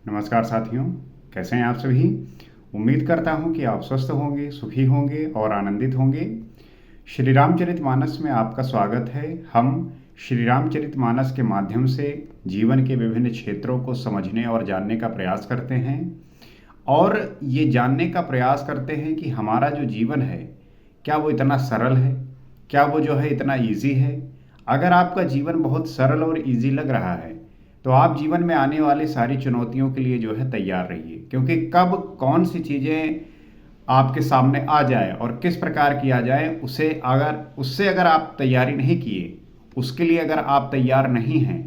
नमस्कार साथियों, कैसे हैं आप सभी। उम्मीद करता हूं कि आप स्वस्थ होंगे, सुखी होंगे और आनंदित होंगे। श्री रामचरितमानस में आपका स्वागत है। हम श्री रामचरितमानस के माध्यम से जीवन के विभिन्न क्षेत्रों को समझने और जानने का प्रयास करते हैं और ये जानने का प्रयास करते हैं कि हमारा जो जीवन है क्या वो इतना सरल है, क्या वो जो है इतना ईजी है। अगर आपका जीवन बहुत सरल और ईजी लग रहा है तो आप जीवन में आने वाली सारी चुनौतियों के लिए जो है तैयार रहिए, क्योंकि कब कौन सी चीज़ें आपके सामने आ जाए और किस प्रकार की आ जाए उससे अगर आप तैयारी नहीं किए, उसके लिए अगर आप तैयार नहीं हैं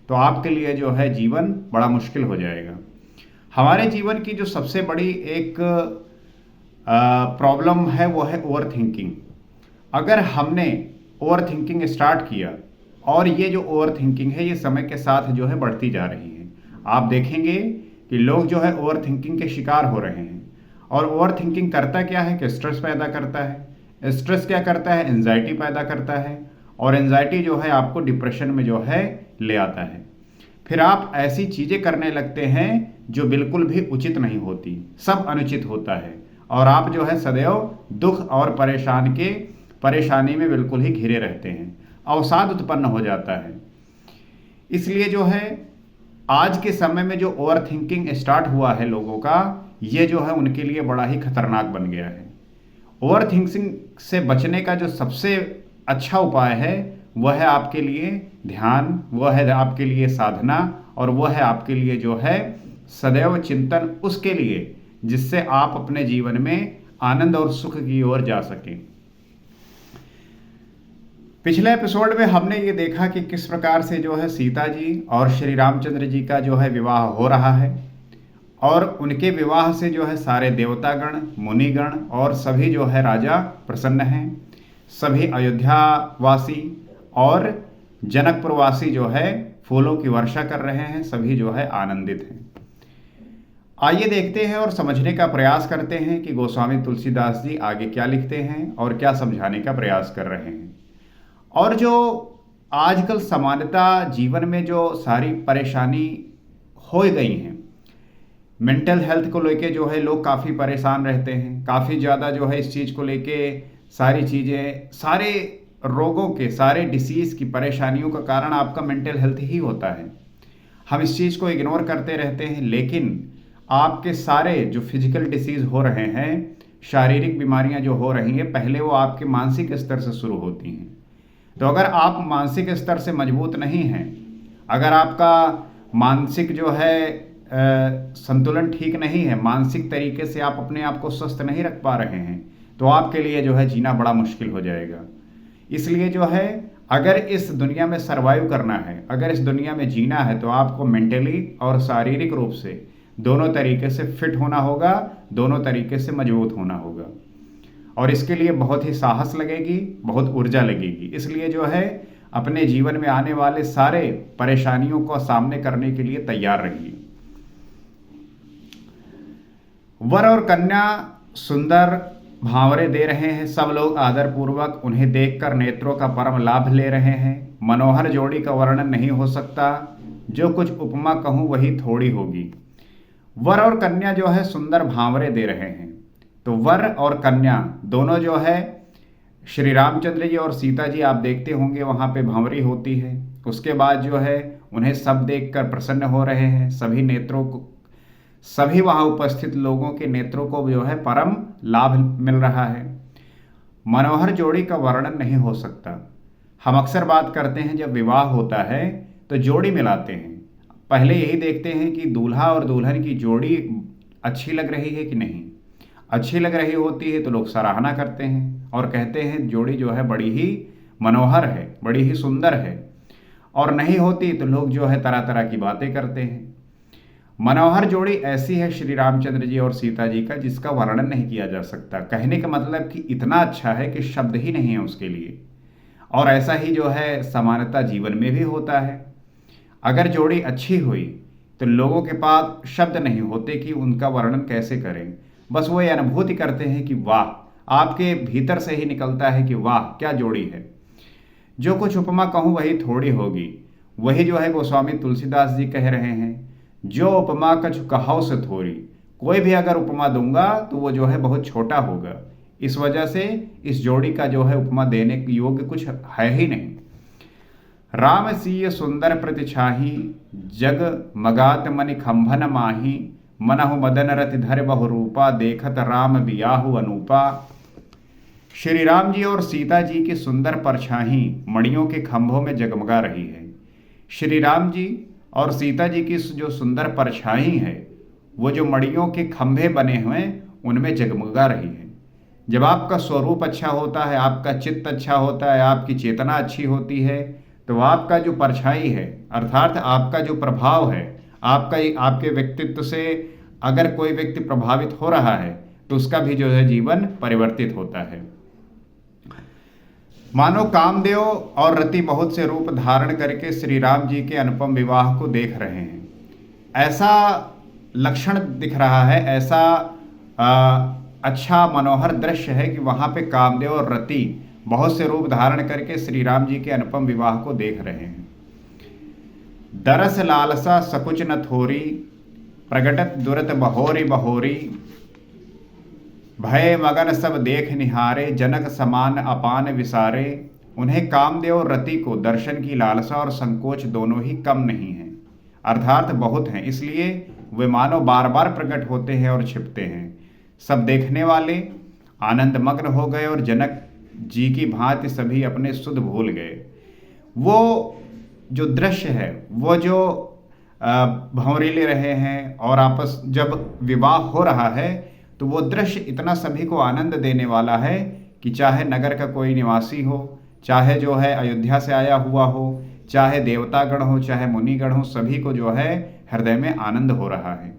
तो आपके लिए जो है जीवन बड़ा मुश्किल हो जाएगा। हमारे जीवन की जो सबसे बड़ी एक प्रॉब्लम है वो है ओवर थिंकिंग। अगर हमने ओवर थिंकिंग स्टार्ट किया और ये जो ओवर थिंकिंग है ये समय के साथ जो है बढ़ती जा रही है, आप देखेंगे कि लोग जो है ओवर थिंकिंग के शिकार हो रहे हैं। और ओवर थिंकिंग करता क्या है कि स्ट्रेस पैदा करता है। स्ट्रेस क्या करता है? एंजाइटी पैदा करता है और एंजाइटी जो है आपको डिप्रेशन में जो है ले आता है। फिर आप ऐसी चीज़ें करने लगते हैं जो बिल्कुल भी उचित नहीं होती, सब अनुचित होता है और आप जो है सदैव दुख और परेशानी में बिल्कुल ही घिरे रहते हैं। अवसाद उत्पन्न हो जाता है। इसलिए जो है आज के समय में जो ओवर थिंकिंग स्टार्ट हुआ है लोगों का, ये जो है उनके लिए बड़ा ही खतरनाक बन गया है। ओवर थिंकिंग से बचने का जो सबसे अच्छा उपाय है वह है आपके लिए ध्यान, वह है आपके लिए साधना और वह है आपके लिए जो है सदैव चिंतन, उसके लिए जिससे आप अपने जीवन में आनंद और सुख की ओर जा सकें। पिछले एपिसोड में हमने ये देखा कि किस प्रकार से जो है सीता जी और श्री रामचंद्र जी का जो है विवाह हो रहा है और उनके विवाह से जो है सारे देवतागण, मुनिगण और सभी जो है राजा प्रसन्न हैं। सभी अयोध्यावासी और जनकपुरवासी जो है फूलों की वर्षा कर रहे हैं, सभी जो है आनंदित हैं। आइए देखते हैं और समझने का प्रयास करते हैं कि गोस्वामी तुलसीदास जी आगे क्या लिखते हैं और क्या समझाने का प्रयास कर रहे हैं। और जो आजकल सामान्यता जीवन में जो सारी परेशानी हो गई हैं, मेंटल हेल्थ को लेके जो है लोग काफ़ी परेशान रहते हैं, काफ़ी ज़्यादा जो है इस चीज़ को लेके सारी चीज़ें, सारे रोगों के, सारे डिसीज़ की परेशानियों का कारण आपका मेंटल हेल्थ ही होता है। हम इस चीज़ को इग्नोर करते रहते हैं, लेकिन आपके सारे जो फिजिकल डिसीज़ हो रहे हैं, शारीरिक बीमारियां जो हो रही हैं, पहले वो आपके मानसिक स्तर से शुरू होती हैं। तो अगर आप मानसिक स्तर से मजबूत नहीं हैं, अगर आपका मानसिक जो है संतुलन ठीक नहीं है, मानसिक तरीके से आप अपने आप को स्वस्थ नहीं रख पा रहे हैं, तो आपके लिए जो है जीना बड़ा मुश्किल हो जाएगा। इसलिए जो है अगर इस दुनिया में सरवाइव करना है, अगर इस दुनिया में जीना है, तो आपको मेंटली और शारीरिक रूप से दोनों तरीके से फिट होना होगा, दोनों तरीके से मजबूत होना होगा। और इसके लिए बहुत ही साहस लगेगी, बहुत ऊर्जा लगेगी। इसलिए जो है अपने जीवन में आने वाले सारे परेशानियों को सामने करने के लिए तैयार रहिए। वर और कन्या सुंदर भांवरे दे रहे हैं, सब लोग आदरपूर्वक उन्हें देखकर नेत्रों का परम लाभ ले रहे हैं। मनोहर जोड़ी का वर्णन नहीं हो सकता, जो कुछ उपमा कहूँ वही थोड़ी होगी। वर और कन्या जो है सुंदर भांवरे दे रहे हैं, तो वर और कन्या दोनों जो है श्री रामचंद्र जी और सीता जी, आप देखते होंगे वहाँ पे भंवरी होती है। उसके बाद जो है उन्हें सब देखकर प्रसन्न हो रहे हैं, सभी नेत्रों को, सभी वहाँ उपस्थित लोगों के नेत्रों को जो है परम लाभ मिल रहा है। मनोहर जोड़ी का वर्णन नहीं हो सकता। हम अक्सर बात करते हैं जब विवाह होता है तो जोड़ी मिलाते हैं, पहले यही देखते हैं कि दूल्हा और दुल्हन की जोड़ी अच्छी लग रही है कि नहीं। अच्छी लग रही होती है तो लोग सराहना करते हैं और कहते हैं जोड़ी जो है बड़ी ही मनोहर है, बड़ी ही सुंदर है। और नहीं होती तो लोग जो है तरह तरह की बातें करते हैं। मनोहर जोड़ी ऐसी है श्री रामचंद्र जी और सीता जी का, जिसका वर्णन नहीं किया जा सकता। कहने का मतलब कि इतना अच्छा है कि शब्द ही नहीं है उसके लिए। और ऐसा ही जो है समानता जीवन में भी होता है। अगर जोड़ी अच्छी हुई तो लोगों के पास शब्द नहीं होते कि उनका वर्णन कैसे करें। बस वो ये अनुभूति करते हैं कि वाह, आपके भीतर से ही निकलता है कि वाह क्या जोड़ी है। जो कुछ उपमा कहूँ वही थोड़ी होगी, वही जो है गोस्वामी तुलसीदास जी कह रहे हैं। जो उपमा कछु कहाओ से थोरी, कोई भी अगर उपमा दूंगा तो वो जो है बहुत छोटा होगा। इस वजह से इस जोड़ी का जो है उपमा देने के योग्य कुछ है ही नहीं। राम सीय सुंदर प्रतिछाही, जग मगात मनि खंभन माही, मनहु मदन रति धर बहुरूपा, देखत राम बियाहु अनूपा। श्री राम जी और सीता जी की सुंदर परछाई मणियों के खंभों में जगमगा रही है। श्री राम जी और सीता जी की जो सुंदर परछाई है वो जो मणियों के खंभे बने हुए उनमें जगमगा रही है। जब आपका स्वरूप अच्छा होता है, आपका चित्त अच्छा होता है, आपकी चेतना अच्छी होती है, तो आपका जो परछाई है अर्थात आपका जो प्रभाव है, आपके व्यक्तित्व से अगर कोई व्यक्ति प्रभावित हो रहा है तो उसका भी जो है जीवन परिवर्तित होता है। मानो कामदेव और रति बहुत से रूप धारण करके श्री राम जी के अनुपम विवाह को देख रहे हैं, ऐसा लक्षण दिख रहा है, ऐसा अच्छा मनोहर दृश्य है कि वहां पे कामदेव और रति बहुत से रूप धारण करके श्री राम जी के अनुपम विवाह को देख रहे हैं। दरस लालसा सकुच न थोरी, प्रगटत दुरत बहोरी बहोरी, भय मगन सब देख निहारे, जनक समान अपान विसारे। उन्हें कामदेव और रति को दर्शन की लालसा और संकोच दोनों ही कम नहीं है, अर्थात बहुत हैं, इसलिए वे मानो बार बार प्रकट होते हैं और छिपते हैं। सब देखने वाले आनंद मग्न हो गए और जनक जी की भांति सभी अपने सुध भूल गए। वो जो दृश्य है, वो जो भंवरे ले रहे हैं और आपस जब विवाह हो रहा है तो वो दृश्य इतना सभी को आनंद देने वाला है कि चाहे नगर का कोई निवासी हो, चाहे जो है अयोध्या से आया हुआ हो, चाहे देवतागण हो, चाहे मुनिगण हो, सभी को जो है हृदय में आनंद हो रहा है।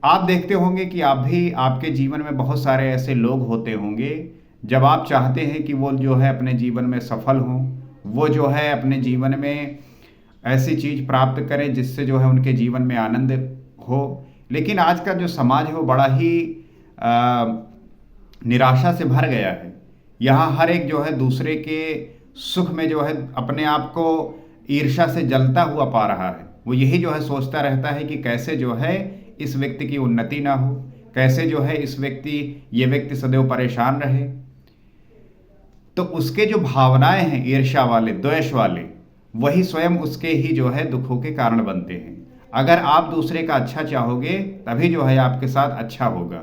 आप देखते होंगे कि आप भी, आपके जीवन में बहुत सारे ऐसे लोग होते होंगे जब आप चाहते हैं कि वो जो है अपने जीवन में सफल हों, वो जो है अपने जीवन में ऐसी चीज प्राप्त करें जिससे जो है उनके जीवन में आनंद हो। लेकिन आज का जो समाज है वो बड़ा ही निराशा से भर गया है। यहाँ हर एक जो है दूसरे के सुख में जो है अपने आप को ईर्ष्या से जलता हुआ पा रहा है। वो यही जो है सोचता रहता है कि कैसे जो है इस व्यक्ति की उन्नति ना हो, कैसे जो है ये व्यक्ति सदैव परेशान रहे। तो उसके जो भावनाएं हैं ईर्ष्या वाले, द्वेष वाले, वही स्वयं उसके ही जो है दुखों के कारण बनते हैं। अगर आप दूसरे का अच्छा चाहोगे तभी जो है आपके साथ अच्छा होगा।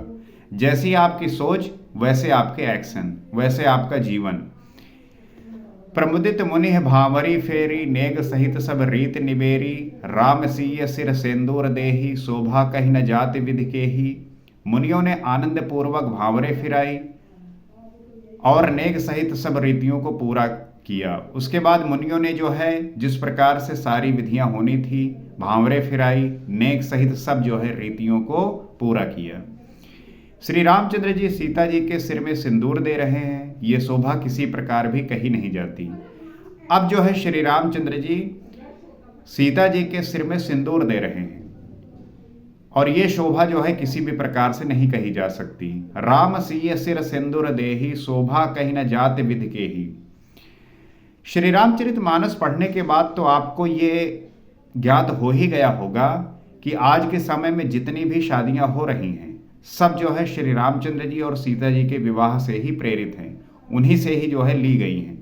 जैसी आपकी सोच वैसे आपके एक्शन, वैसे आपका जीवन। प्रमुदित मुनि भावरी फेरी, नेग सहित सब रीत निबेरी, राम सीय सिर सेंदूर देही, शोभा कहीं न जाति विधि के ही। मुनियों ने आनंद पूर्वक भावरे फिराई और नेग सहित सब रीतियों को पूरा किया। उसके बाद मुनियों ने जो है जिस प्रकार से सारी विधियां होनी थी, भांवरे फिराई, नेक सहित सब जो है रीतियों को पूरा किया। श्री रामचंद्र जी सीता जी के सिर में सिंदूर दे रहे हैं, ये शोभा किसी प्रकार भी कही नहीं जाती। अब जो है श्री रामचंद्र जी सीता जी के सिर में सिंदूर दे रहे हैं और ये शोभा जो है किसी भी प्रकार से नहीं कही जा सकती। राम सीय सिर सिंदूर देही, शोभा कहीं न जात विधि के ही। श्री रामचरितमानस पढ़ने के बाद तो आपको ये ज्ञात हो ही गया होगा कि आज के समय में जितनी भी शादियां हो रही हैं सब जो है श्री रामचंद्र जी और सीता जी के विवाह से ही प्रेरित हैं, उन्हीं से ही जो है ली गई हैं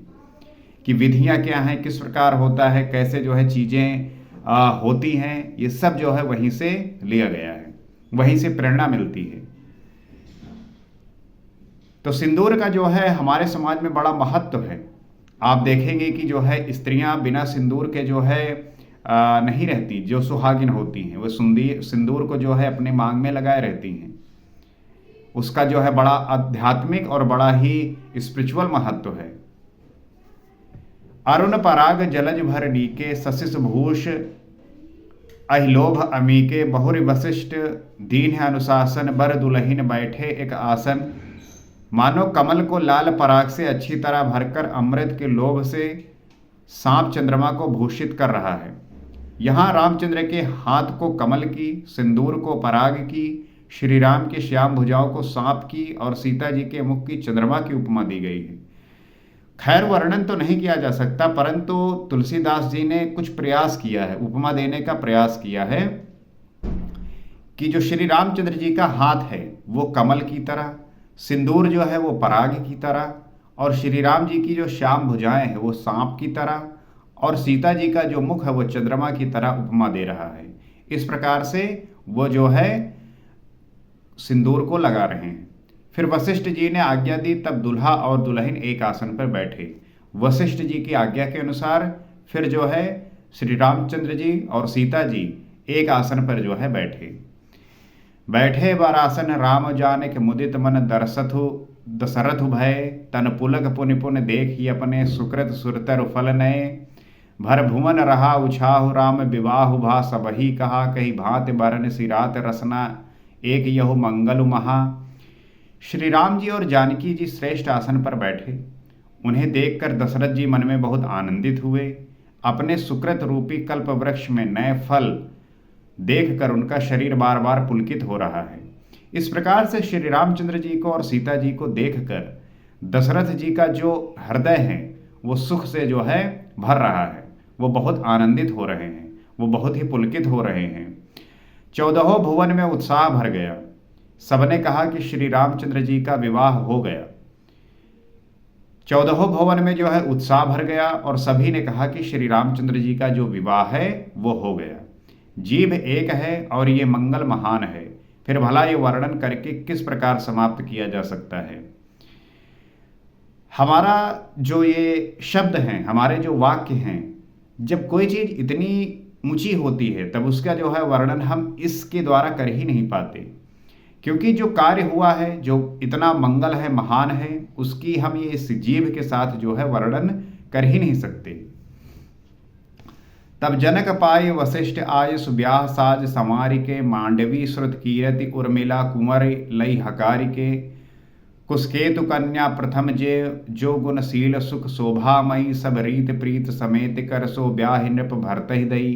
कि विधियां क्या हैं, किस प्रकार होता है, कैसे जो है चीजें होती हैं, ये सब जो है वहीं से लिया गया है, वहीं से प्रेरणा मिलती है। तो सिंदूर का जो है हमारे समाज में बड़ा महत्व है। आप देखेंगे कि जो है स्त्रियां बिना सिंदूर के जो है नहीं रहती। जो सुहागिन होती हैं वो सिंदूर को जो है अपने मांग में लगाए रहती हैं। उसका जो है बड़ा आध्यात्मिक और बड़ा ही स्पिरिचुअल महत्व है। अरुण पराग जलज भर नीके, सशिष भूष अहिलोभ अमीके, बहुरी वशिष्ठ दीन है अनुशासन, बर दुलहिन बैठे एक आसन। मानो कमल को लाल पराग से अच्छी तरह भरकर अमृत के लोभ से सांप चंद्रमा को भूषित कर रहा है। यहाँ रामचंद्र के हाथ को कमल की, सिंदूर को पराग की, श्री राम के श्याम भुजाओं को सांप की और सीता जी के मुख की चंद्रमा की उपमा दी गई है। खैर वर्णन तो नहीं किया जा सकता, परंतु तुलसीदास जी ने कुछ प्रयास किया है, उपमा देने का प्रयास किया है। कि जो श्री रामचंद्र जी का हाथ है वो कमल की तरह, सिंदूर जो है वो पराग की तरह, और श्री राम जी की जो श्याम भुजाएं हैं वो सांप की तरह, और सीता जी का जो मुख है वो चंद्रमा की तरह उपमा दे रहा है। इस प्रकार से वो जो है सिंदूर को लगा रहे हैं। फिर वशिष्ठ जी ने आज्ञा दी, तब दुल्हा और दुल्हन एक आसन पर बैठे। वशिष्ठ जी की आज्ञा के अनुसार फिर जो है श्री रामचंद्र जी और सीता जी एक आसन पर जो है बैठे बरासन राम जानिक मुदित मन दरसथु दशरथ भय, तन पुलक पुनि पुनि देखी अपने सुकृत सुरतर फल नए, भर भुवन रहा उछाहु राम विवाहु भा सबही कहा, कही भांति बरन सिरात रसना एक यहु मंगल महा। श्री राम जी और जानकी जी श्रेष्ठ आसन पर बैठे। उन्हें देखकर दशरथ जी मन में बहुत आनंदित हुए। अपने सुकृत रूपी कल्प वृक्ष में नए फल देखकर उनका शरीर बार बार पुलकित हो रहा है। इस प्रकार से श्री रामचंद्र जी को और सीता जी को देखकर दशरथ जी का जो हृदय है वो सुख से जो है भर रहा है। वो बहुत आनंदित हो रहे हैं, वो बहुत ही पुलकित हो रहे हैं। 14 भुवन में उत्साह भर गया। सबने कहा कि श्री रामचंद्र जी का विवाह हो गया। 14 भवन में जो है उत्साह भर गया और सभी ने कहा कि श्री रामचंद्र जी का जो विवाह है वो हो गया। जीव एक है और ये मंगल महान है। फिर भला ये वर्णन करके किस प्रकार समाप्त किया जा सकता है। हमारा जो ये शब्द हैं, हमारे जो वाक्य हैं, जब कोई चीज़ इतनी ऊंची होती है तब उसका जो है वर्णन हम इसके द्वारा कर ही नहीं पाते, क्योंकि जो कार्य हुआ है, जो इतना मंगल है, महान है, उसकी हम ये इस जीव के साथ जो है वर्णन कर ही नहीं सकते। तब जनक पाए वशिष्ठ आय सुब्याह साज समारिके, मांडवी श्रुत कीरति उर्मिला कुंवर लई हकारिके, कुसकेतु कन्या प्रथम जे जो गुणशील सुख शोभामयी, सब रीत प्रीत समेत कर सो ब्याह नृप भरतहि दई।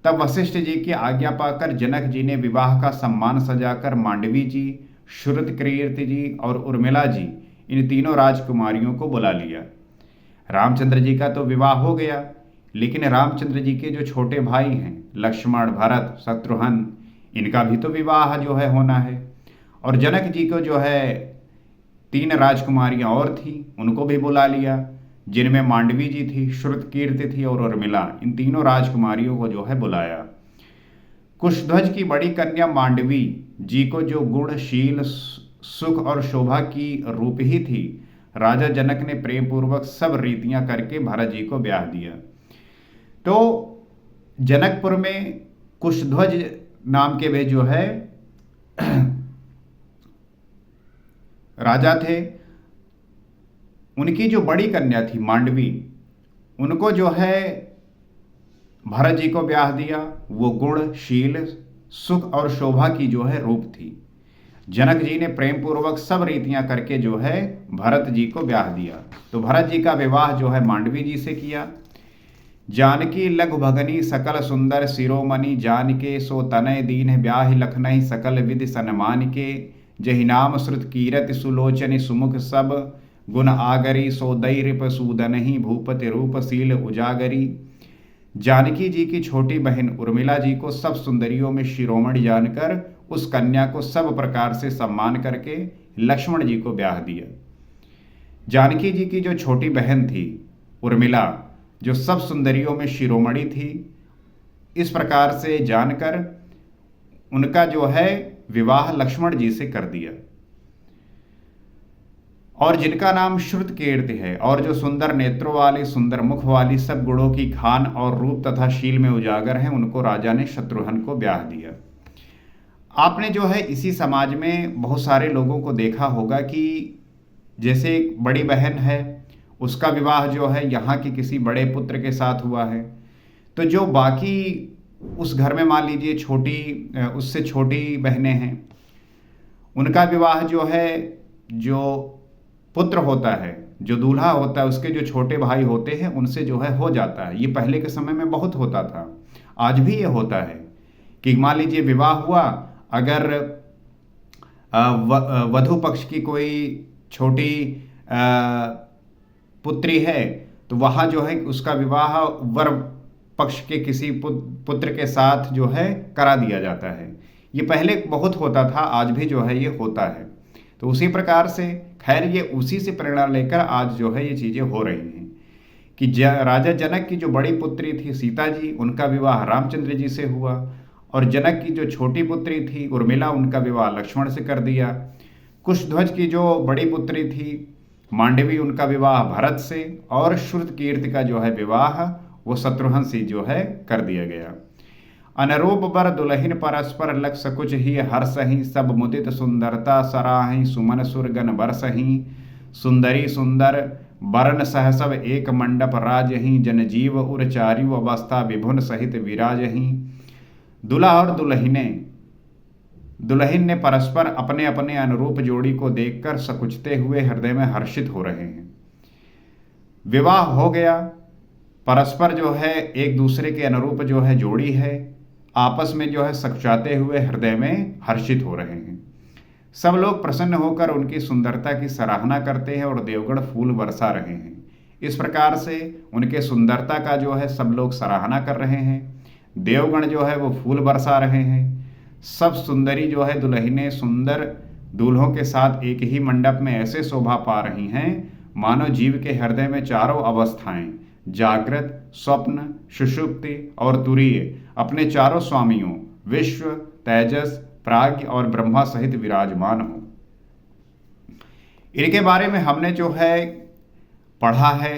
तब वशिष्ठ जी की आज्ञा पाकर जनक जी ने विवाह का सम्मान सजाकर मांडवी जी, श्रुत कीर्ति जी और उर्मिला जी, इन तीनों राजकुमारियों को बुला लिया। रामचंद्र जी का तो विवाह हो गया, लेकिन रामचंद्र जी के जो छोटे भाई हैं लक्ष्मण, भरत, शत्रुघ्न, इनका भी तो विवाह जो है होना है। और जनक जी को जो है 3 राजकुमारियां और थी, उनको भी बुला लिया, जिनमें मांडवी जी थी, श्रुत कीर्ति थी और उर्मिला। इन तीनों राजकुमारियों को जो है बुलाया। कुशध्वज की बड़ी कन्या मांडवी जी को जो गुण, शील, सुख और शोभा की रूप ही थी, राजा जनक ने प्रेम पूर्वक सब रीतियां करके भरत जी को ब्याह दिया। तो जनकपुर में कुशध्वज नाम के वे जो है राजा थे। उनकी जो बड़ी कन्या थी मांडवी, उनको जो है भरत जी को ब्याह दिया। वो गुण, शील, सुख और शोभा की जो है रूप थी। जनक जी ने प्रेम पूर्वक सब रीतियां करके जो है भरत जी को ब्याह दिया। तो भरत जी का विवाह जो है मांडवी जी से किया। जानकी लघु भगनी सकल सुंदर शिरोमणि, जानके सो तनय दीन ब्याह लखनई सकल विधि सन्मान के, जहि नाम श्रुत कीरति सुलोचनि सुमुख सब, गुण आगरी सो दैरिप सूदनहि भूपति रूपशील उजागरी। जानकी जी की छोटी बहन उर्मिला जी को सब सुंदरियों में शिरोमणि जानकर उस कन्या को सब प्रकार से सम्मान करके लक्ष्मण जी को ब्याह दिया। जानकी जी की जो छोटी बहन थी उर्मिला, जो सब सुंदरियों में शिरोमणि थी, इस प्रकार से जानकर उनका जो है विवाह लक्ष्मण जी से कर दिया। और जिनका नाम श्रुत कीर्ति है और जो सुंदर नेत्रों वाली, सुंदर मुख वाली, सब गुणों की खान और रूप तथा शील में उजागर हैं, उनको राजा ने शत्रुघ्न को ब्याह दिया। आपने जो है इसी समाज में बहुत सारे लोगों को देखा होगा कि जैसे एक बड़ी बहन है, उसका विवाह जो है यहाँ के किसी बड़े पुत्र के साथ हुआ है, तो जो बाकी उस घर में मान लीजिए उससे छोटी बहनें हैं, उनका विवाह जो है, जो पुत्र होता है, जो दूल्हा होता है, उसके जो छोटे भाई होते हैं उनसे जो है हो जाता है। ये पहले के समय में बहुत होता था, आज भी ये होता है कि मान लीजिए विवाह हुआ, अगर वधू पक्ष की कोई छोटी पुत्री है तो वहाँ जो है उसका विवाह वर पक्ष के किसी पुत्र के साथ जो है करा दिया जाता है। ये पहले बहुत होता था, आज भी जो है ये होता है। तो उसी प्रकार से खैर ये उसी से प्रेरणा लेकर आज जो है ये चीज़ें हो रही हैं कि राजा जनक की जो बड़ी पुत्री थी सीता जी, उनका विवाह रामचंद्र जी से हुआ, और जनक की जो छोटी पुत्री थी उर्मिला, उनका विवाह लक्ष्मण से कर दिया। कुशध्वज की जो बड़ी पुत्री थी मांडवी, उनका विवाह भरत से, और श्रुतकीर्ति का जो है विवाह वो शत्रुघ्न से जो है कर दिया गया। अनरूप बर दुलहिन परस्पर लख सकुच ही हर्षहि, सब मुदित सुंदरता सराहि, सुमन सुरगन बरसहि, सुंदरी सुंदर बरन सह सब एक मंडप राजहि, जनजीव उर चार्यु अवस्था विभुन सहित विराजहि। दुल्हा और दुल्हिन ने परस्पर अपने अपने अनुरूप जोड़ी को देखकर सकुचते हुए हृदय में हर्षित हो रहे हैं। विवाह हो गया, परस्पर जो है एक दूसरे के अनुरूप जो है जोड़ी है, आपस में जो है सकुचाते हुए हृदय में हर्षित हो रहे हैं। सब लोग प्रसन्न होकर उनकी सुंदरता की सराहना करते हैं और देवगण फूल बरसा रहे हैं। इस प्रकार से उनके सुंदरता का जो है सब लोग सराहना कर रहे हैं, देवगण जो है वो फूल बरसा रहे हैं। सब सुंदरी जो है दुल्हनें सुंदर दूल्हों के साथ एक ही मंडप में ऐसे शोभा पा रही हैं मानो जीव के हृदय में चारों अवस्थाएं जागृत, स्वप्न, सुषुप्ति और तुरीय अपने चारों स्वामियों विश्व, तेजस, प्राज्ञ और ब्रह्मा सहित विराजमान हो। इनके बारे में हमने जो है पढ़ा है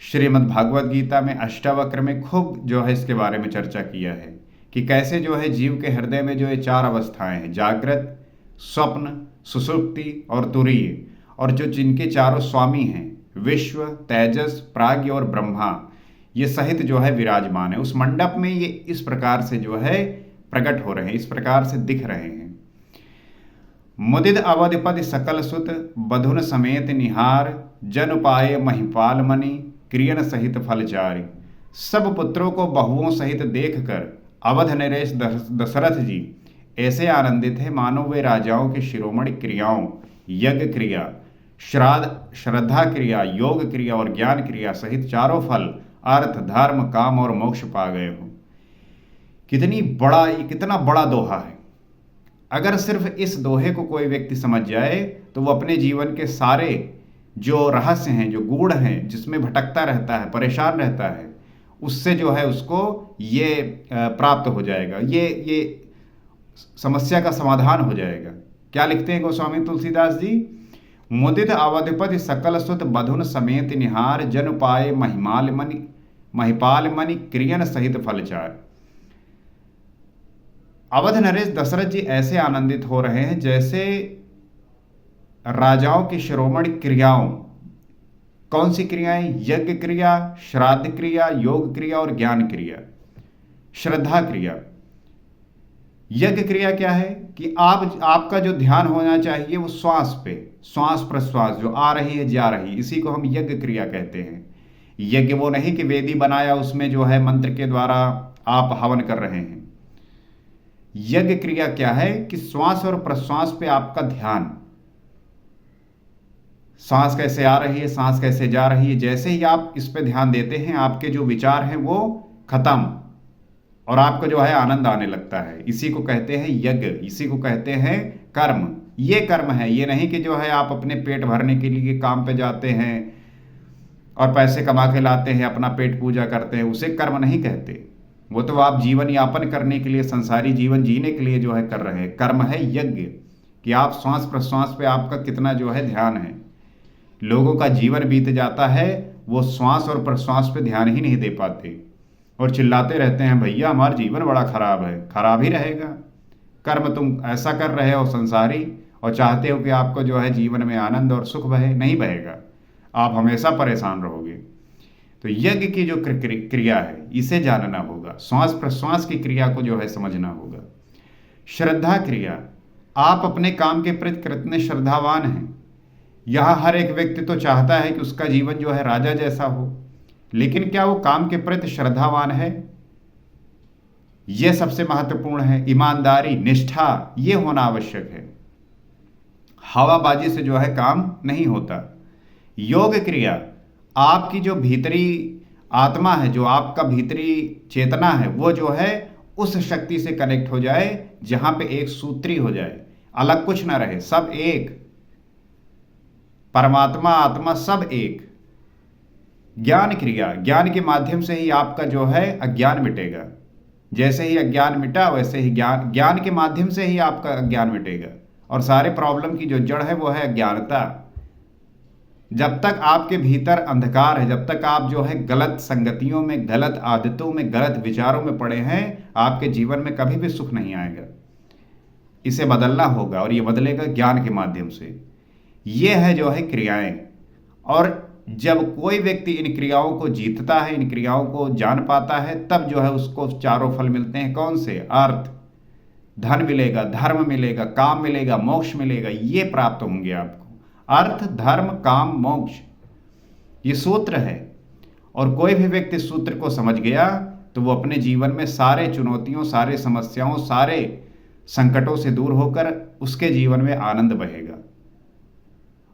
श्रीमद् भागवत गीता में अष्टावक्र में, खूब जो है इसके बारे में चर्चा किया है कि कैसे जो है जीव के हृदय में जो ये चार अवस्थाएं हैं जागृत, स्वप्न, सुषुप्ति और तुरीय, और जो जिनके चारों स्वामी हैं विश्व, तेजस, प्राज्ञ और ब्रह्मा, ये सहित जो है विराजमान है। उस मंडप में ये इस प्रकार से जो है प्रकट हो रहे हैं, इस प्रकार से दिख रहे हैं। मुदित अवधिपति सकल सुत बधुन समेत निहार, जन पाए महिपाल मणि क्रियन सहित फलचारी। सब पुत्रों को बहुओं सहित देखकर अवध नरेश दशरथ जी ऐसे आनंदित हैं मानो वे राजाओं की शिरोमणि क्रियाओं यज्ञ क्रिया, श्रद्धा क्रिया, योग क्रिया और ज्ञान क्रिया सहित चारों फल अर्थ, धर्म, काम और मोक्ष पा गए हो। कितना बड़ा दोहा है। अगर सिर्फ इस दोहे को कोई व्यक्ति समझ जाए तो वो अपने जीवन के सारे जो रहस्य हैं, जो गूढ़ हैं, जिसमें भटकता रहता है, परेशान रहता है, उससे जो है उसको ये प्राप्त हो जाएगा, ये समस्या का समाधान हो जाएगा। क्या लिखते हैं गोस्वामी तुलसीदास जी? मुदित अवधिपति सकल सुत बधुन समेत निहार, जन पाए महिपाल मणि क्रियन सहित फलचार। अवध नरेश दशरथ जी ऐसे आनंदित हो रहे हैं जैसे राजाओं की शिरोमणि क्रियाओं। कौन सी क्रियाएं? यज्ञ क्रिया, श्राद्ध क्रिया, योग क्रिया और ज्ञान क्रिया। श्रद्धा क्रिया, यज्ञ क्रिया क्या है कि आपका जो ध्यान होना चाहिए वो श्वास पे, श्वास प्रश्वास जो आ रही है जा रही, इसी को हम यज्ञ क्रिया कहते हैं। यज्ञ वो नहीं कि वेदी बनाया उसमें जो है मंत्र के द्वारा आप हवन कर रहे हैं। यज्ञ क्रिया क्या है कि श्वास और प्रश्वास पे आपका ध्यान, सांस कैसे आ रही है, सांस कैसे जा रही है, जैसे ही आप इस पे ध्यान देते हैं आपके जो विचार हैं वो खत्म और आपको जो है आनंद आने लगता है। इसी को कहते हैं यज्ञ, इसी को कहते हैं कर्म। ये कर्म है, ये नहीं कि जो है आप अपने पेट भरने के लिए काम पे जाते हैं और पैसे कमा के लाते हैं, अपना पेट पूजा करते हैं, उसे कर्म नहीं कहते। वो तो आप जीवन यापन करने के लिए, संसारी जीवन जीने के लिए जो है कर रहे हैं। कर्म है यज्ञ कि आप श्वास प्रश्वास पे आपका कितना जो है ध्यान है। लोगों का जीवन बीत जाता है, वो श्वास और प्रश्वास पे ध्यान ही नहीं दे पाते और चिल्लाते रहते हैं भैया हमारा जीवन बड़ा खराब है। खराब ही रहेगा। कर्म तुम ऐसा कर रहे हो संसारी और चाहते हो कि आपको जो है जीवन में आनंद और सुख बहे, नहीं बहेगा, आप हमेशा परेशान रहोगे। तो यज्ञ की जो क्रिया है इसे जानना होगा, श्वास प्रश्वास की क्रिया को जो है समझना होगा। श्रद्धा क्रिया, आप अपने काम के प्रति कितने श्रद्धावान हैं। यहाँ हर एक व्यक्ति तो चाहता है कि उसका जीवन जो है राजा जैसा हो, लेकिन क्या वो काम के प्रति श्रद्धावान है? यह सबसे महत्वपूर्ण है। ईमानदारी, निष्ठा, ये होना आवश्यक है। हवाबाजी से जो है काम नहीं होता। योग क्रिया, आपकी जो भीतरी आत्मा है, जो आपका भीतरी चेतना है, वो जो है उस शक्ति से कनेक्ट हो जाए जहां पे एक सूत्री हो जाए, अलग कुछ ना रहे, सब एक, परमात्मा आत्मा सब एक। ज्ञान क्रिया, ज्ञान के माध्यम से ही आपका जो है अज्ञान मिटेगा। जैसे ही अज्ञान मिटा वैसे ही ज्ञान के माध्यम से ही आपका अज्ञान मिटेगा। और सारे प्रॉब्लम की जो जड़ है वो है अज्ञानता। जब तक आपके भीतर अंधकार है, जब तक आप जो है गलत संगतियों में, गलत आदतों में, गलत विचारों में पड़े हैं, आपके जीवन में कभी भी सुख नहीं आएगा। इसे बदलना होगा और ये बदलेगा ज्ञान के माध्यम से। ये है जो है क्रियाएं। और जब कोई व्यक्ति इन क्रियाओं को जीतता है, इन क्रियाओं को जान पाता है, तब जो है उसको चारों फल मिलते हैं। कौन से? अर्थ, धन मिलेगा, धर्म मिलेगा, काम मिलेगा, मोक्ष मिलेगा। ये प्राप्त होंगे आपको। अर्थ, धर्म, काम, मोक्ष, ये सूत्र है। और कोई भी व्यक्ति सूत्र को समझ गया तो वो अपने जीवन में सारे चुनौतियों, सारे समस्याओं, सारे संकटों से दूर होकर उसके जीवन में आनंद बहेगा।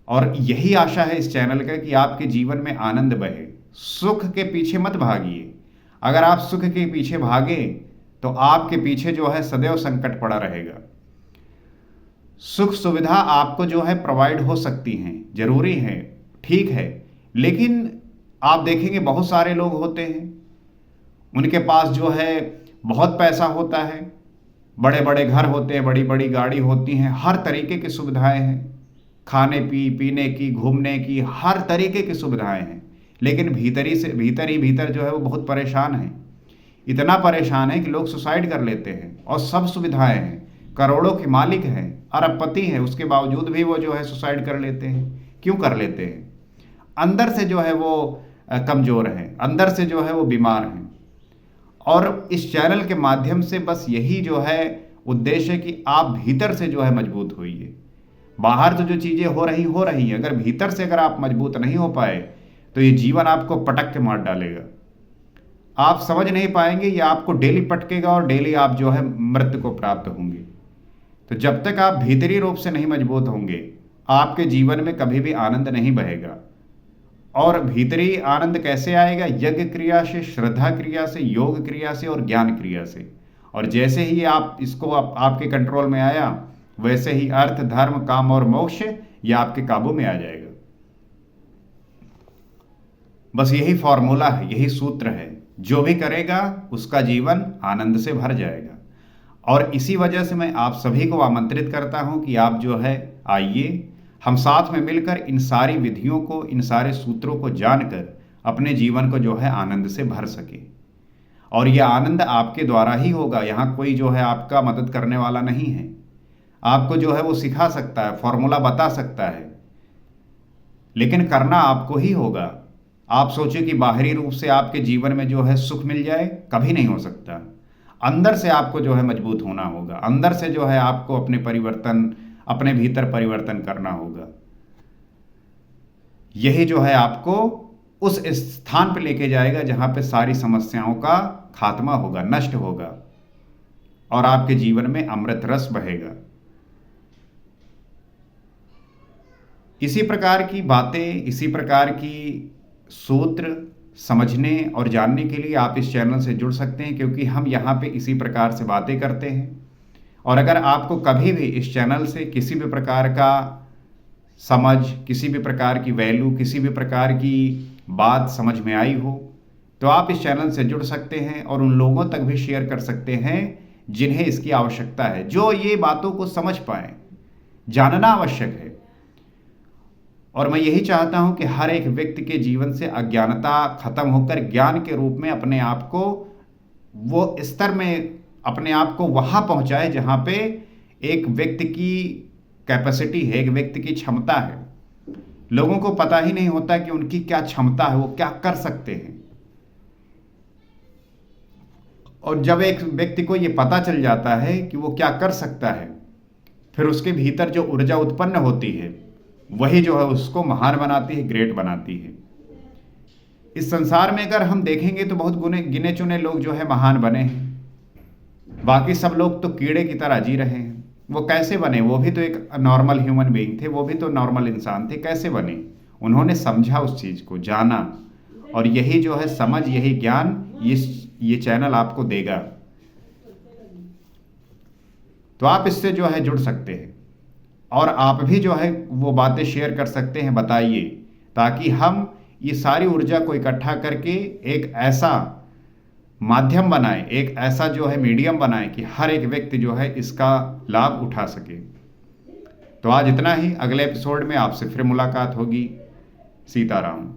और यही आशा है इस चैनल का कि आपके जीवन में आनंद बहे। सुख के पीछे मत भागिए। अगर आप सुख के पीछे भागे तो आपके पीछे जो है सदैव संकट पड़ा रहेगा। सुख सुविधा आपको जो है प्रोवाइड हो सकती हैं, जरूरी है, ठीक है, लेकिन आप देखेंगे बहुत सारे लोग होते हैं, उनके पास जो है बहुत पैसा होता है, बड़े बड़े घर होते हैं, बड़ी बड़ी गाड़ी होती हैं, हर तरीके की सुविधाएं हैं, खाने पीने की, घूमने की, हर तरीके की सुविधाएं हैं, लेकिन भीतर जो है वो बहुत परेशान है। इतना परेशान है कि लोग सुसाइड कर लेते हैं। और सब सुविधाएं हैं, करोड़ों के मालिक हैं, अरबपति हैं, उसके बावजूद भी वो जो है सुसाइड कर लेते हैं। क्यों कर लेते हैं? अंदर से जो है वो कमज़ोर हैं, अंदर से जो है वो बीमार हैं। और इस चैनल के माध्यम से बस यही जो है उद्देश्य है कि आप भीतर से जो है मजबूत होइए। बाहर तो जो चीज़ें हो रही हैं, अगर भीतर से अगर आप मजबूत नहीं हो पाए तो ये जीवन आपको पटक के मार डालेगा। आप समझ नहीं पाएंगे, ये आपको डेली पटकेगा और डेली आप जो है मृत्यु को प्राप्त होंगे। तो जब तक आप भीतरी रूप से नहीं मजबूत होंगे, आपके जीवन में कभी भी आनंद नहीं बहेगा। और भीतरी आनंद कैसे आएगा? यज्ञ क्रिया से, श्रद्धा क्रिया से, योग क्रिया से और ज्ञान क्रिया से। और जैसे ही आप इसको आपके कंट्रोल में आया, वैसे ही अर्थ, धर्म, काम और मोक्ष ये आपके काबू में आ जाएगा। बस यही फॉर्मूला है, यही सूत्र है। जो भी करेगा उसका जीवन आनंद से भर जाएगा। और इसी वजह से मैं आप सभी को आमंत्रित करता हूं कि आप जो है आइए, हम साथ में मिलकर इन सारी विधियों को, इन सारे सूत्रों को जानकर अपने जीवन को जो है आनंद से भर सके। और यह आनंद आपके द्वारा ही होगा। यहाँ कोई जो है आपका मदद करने वाला नहीं है। आपको जो है वो सिखा सकता है, फॉर्मूला बता सकता है, लेकिन करना आपको ही होगा। आप सोचिए कि बाहरी रूप से आपके जीवन में जो है सुख मिल जाए, कभी नहीं हो सकता। अंदर से आपको जो है मजबूत होना होगा। अंदर से जो है आपको अपने भीतर परिवर्तन करना होगा। यही जो है आपको उस स्थान पर लेके जाएगा जहां पे सारी समस्याओं का खात्मा होगा, नष्ट होगा और आपके जीवन में अमृत रस बहेगा। इसी प्रकार की बातें, इसी प्रकार की सूत्र समझने और जानने के लिए आप इस चैनल से जुड़ सकते हैं, क्योंकि हम यहाँ पे इसी प्रकार से बातें करते हैं। और अगर आपको कभी भी इस चैनल से किसी भी प्रकार का समझ, किसी भी प्रकार की वैल्यू, किसी भी प्रकार की बात समझ में आई हो, तो आप इस चैनल से जुड़ सकते हैं और उन लोगों तक भी शेयर कर सकते हैं जिन्हें इसकी आवश्यकता है, जो ये बातों को समझ पाए। जानना आवश्यक है। और मैं यही चाहता हूं कि हर एक व्यक्ति के जीवन से अज्ञानता खत्म होकर ज्ञान के रूप में अपने आप को वो स्तर में, अपने आप को वहां पहुंचाए जहां पे एक व्यक्ति की कैपेसिटी है, एक व्यक्ति की क्षमता है। लोगों को पता ही नहीं होता कि उनकी क्या क्षमता है, वो क्या कर सकते हैं। और जब एक व्यक्ति को ये पता चल जाता है कि वो क्या कर सकता है, फिर उसके भीतर जो ऊर्जा उत्पन्न होती है वही जो है उसको महान बनाती है, ग्रेट बनाती है। इस संसार में अगर हम देखेंगे तो बहुत गिने चुने लोग जो है महान बने हैं, बाकी सब लोग तो कीड़े की तरह जी रहे हैं। वो कैसे बने? वो भी तो एक नॉर्मल ह्यूमन बीइंग थे, वो भी तो नॉर्मल इंसान थे। कैसे बने? उन्होंने समझा, उस चीज़ को जाना। और यही जो है समझ, यही ज्ञान ये चैनल आपको देगा। तो आप इससे जो है जुड़ सकते हैं और आप भी जो है वो बातें शेयर कर सकते हैं, बताइए, ताकि हम ये सारी ऊर्जा को इकट्ठा करके एक ऐसा माध्यम बनाएं, एक ऐसा जो है मीडियम बनाएं कि हर एक व्यक्ति जो है इसका लाभ उठा सके। तो आज इतना ही, अगले एपिसोड में आपसे फिर मुलाकात होगी। सीताराम।